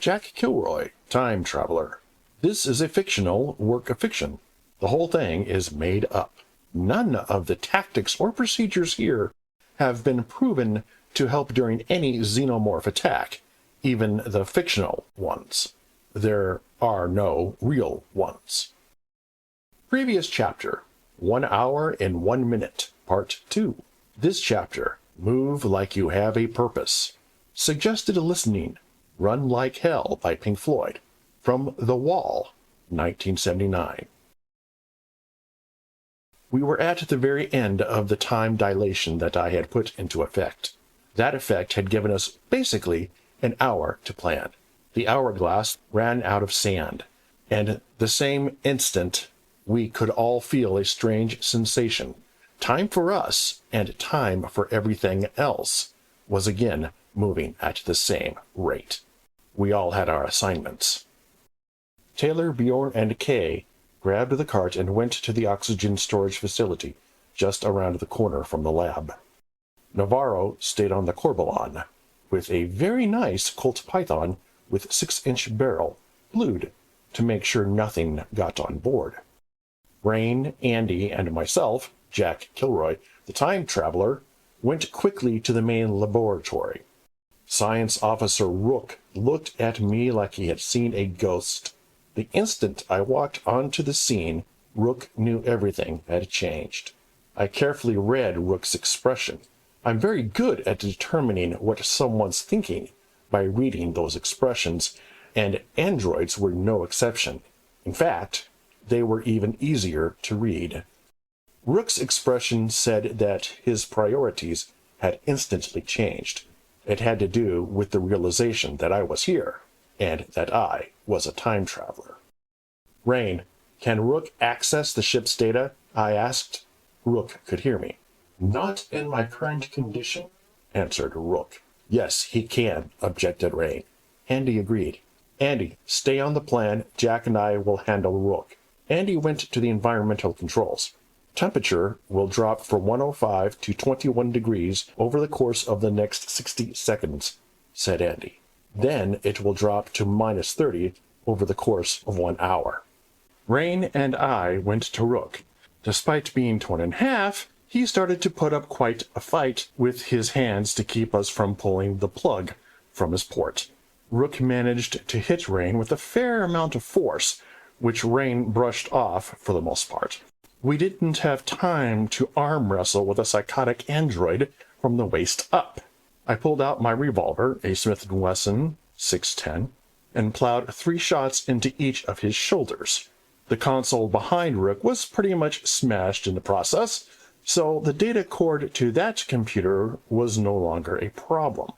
Jack Kilroy, time traveler. This is a fictional work of fiction. The whole thing is made up. None of the tactics or procedures here have been proven to help during any xenomorph attack, even the fictional ones. There are no real ones. Previous chapter, 1 hour and 1 minute, part 2. This chapter, Move Like You Have a Purpose. Suggested listening, Run Like Hell by Pink Floyd. From The Wall, 1979. We were at the very end of the time dilation that I had put into effect. That effect had given us basically an hour to plan. The hourglass ran out of sand, and the same instant we could all feel a strange sensation. Time for us, and time for everything else, was again moving at the same rate. We all had our assignments. Taylor, Bjorn, and Kay grabbed the cart and went to the oxygen storage facility just around the corner from the lab. Navarro stayed on the Corbelan, with a very nice Colt Python with 6-inch barrel, blued, to make sure nothing got on board. Rain, Andy, and myself, Jack Kilroy, the time traveler, went quickly to the main laboratory. Science Officer Rook looked at me like he had seen a ghost. The instant I walked onto the scene, Rook knew everything had changed. I carefully read Rook's expression. I'm very good at determining what someone's thinking by reading those expressions, and androids were no exception. In fact, they were even easier to read. Rook's expression said that his priorities had instantly changed. It had to do with the realization that I was here, and that I was a time traveler. Rain, can Rook access the ship's data? I asked. Rook could hear me. Not in my current condition, answered Rook. Yes, he can, objected Rain. Andy agreed. Andy, stay on the plan. Jack and I will handle Rook. Andy went to the environmental controls. Temperature will drop from 105 to 21 degrees over the course of the next 60 seconds, said Andy. Then it will drop to minus 30 over the course of 1 hour. Rain and I went to Rook. Despite being torn in half, he started to put up quite a fight with his hands to keep us from pulling the plug from his port. Rook managed to hit Rain with a fair amount of force, which Rain brushed off for the most part. We didn't have time to arm wrestle with a psychotic android from the waist up. I pulled out my revolver, a Smith & Wesson 610, and plowed 3 shots into each of his shoulders. The console behind Rook was pretty much smashed in the process, so the data cord to that computer was no longer a problem.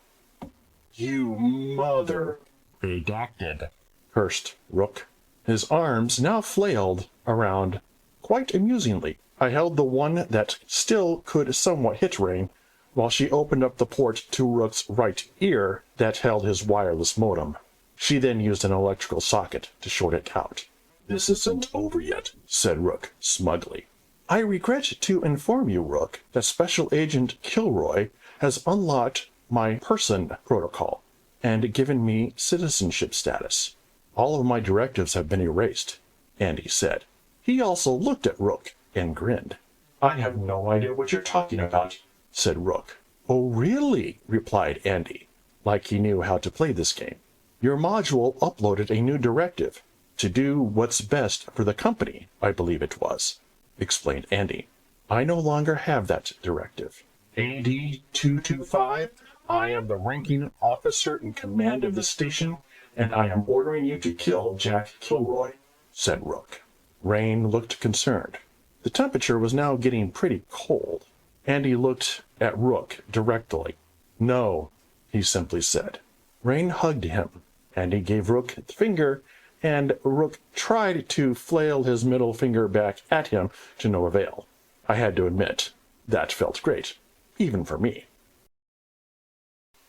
You mother... Redacted, cursed Rook. His arms now flailed around quite amusingly. I held the one that still could somewhat hit Rain, while she opened up the port to Rook's right ear that held his wireless modem. She then used an electrical socket to short it out. This isn't over yet, said Rook smugly. I regret to inform you, Rook, that Special Agent Kilroy has unlocked my person protocol and given me citizenship status. All of my directives have been erased, Andy said. He also looked at Rook and grinned. I have no idea what you're talking about, said Rook. Oh, really? Replied Andy, like he knew how to play this game. Your module uploaded a new directive to do what's best for the company, I believe it was, explained Andy. I no longer have that directive. AD-225, I am the ranking officer in command of the station, and I am ordering you to kill Jack Kilroy, said Rook. Rain looked concerned. The temperature was now getting pretty cold. Andy looked at Rook directly. No, he simply said. Rain hugged him. Andy gave Rook the finger, and Rook tried to flail his middle finger back at him to no avail. I had to admit, that felt great, even for me.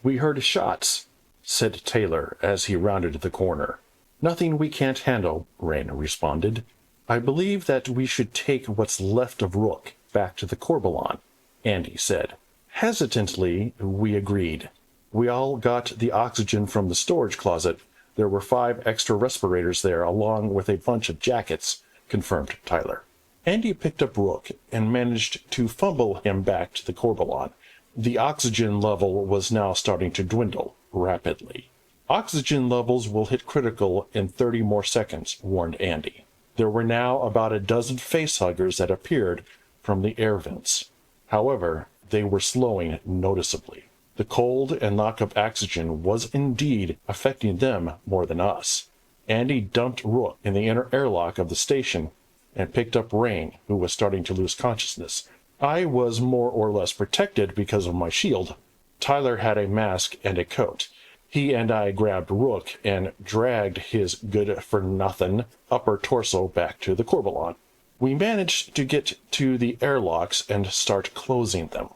We heard shots, said Taylor as he rounded the corner. Nothing we can't handle, Rain responded. I believe that we should take what's left of Rook back to the Corbelan, Andy said. Hesitantly, we agreed. We all got the oxygen from the storage closet, There were 5 extra respirators there, along with a bunch of jackets, confirmed Tyler. Andy picked up Rook and managed to fumble him back to the Corvalon. The oxygen level was now starting to dwindle rapidly. Oxygen levels will hit critical in 30 more seconds, warned Andy. There were now about a dozen facehuggers that appeared from the air vents. However, they were slowing noticeably. The cold and lack of oxygen was indeed affecting them more than us. Andy dumped Rook in the inner airlock of the station and picked up Rain, who was starting to lose consciousness. I was more or less protected because of my shield. Tyler had a mask and a coat. He and I grabbed Rook and dragged his good-for-nothing upper torso back to the Corvalon. We managed to get to the airlocks and start closing them.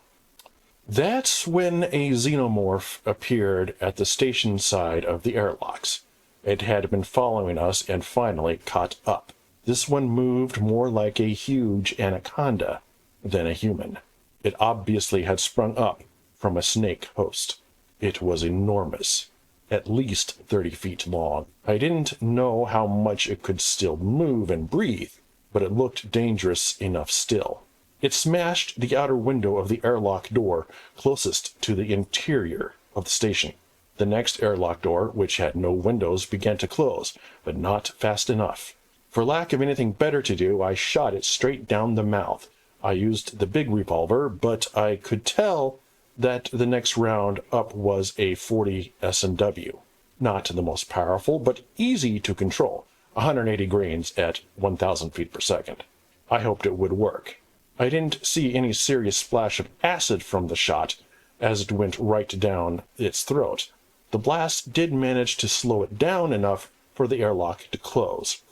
That's when a xenomorph appeared at the station side of the airlocks. It had been following us and finally caught up. This one moved more like a huge anaconda than a human. It obviously had sprung up from a snake host. It was enormous, at least 30 feet long. I didn't know how much it could still move and breathe, but it looked dangerous enough still. It smashed the outer window of the airlock door closest to the interior of the station. The next airlock door, which had no windows, began to close, but not fast enough. For lack of anything better to do, I shot it straight down the mouth. I used the big revolver, but I could tell that the next round up was a .40 S&W. Not the most powerful, but easy to control. 180 grains at 1,000 feet per second. I hoped it would work. I didn't see any serious splash of acid from the shot, as it went right down its throat. The blast did manage to slow it down enough for the airlock to close.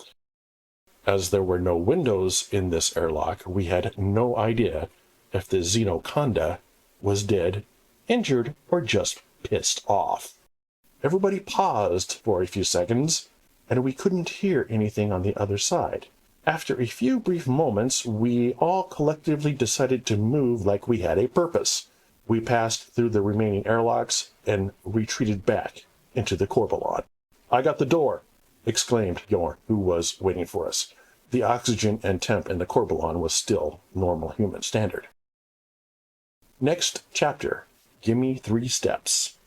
As there were no windows in this airlock, we had no idea if the Xenoconda was dead, injured, or just pissed off. Everybody paused for a few seconds, and we couldn't hear anything on the other side. After a few brief moments, we all collectively decided to move like we had a purpose. We passed through the remaining airlocks and retreated back into the Corvalon. "I got the door," exclaimed Bjorn, who was waiting for us. The oxygen and temp in the Corvalon was still normal human standard. Next chapter, Gimme 3 Steps.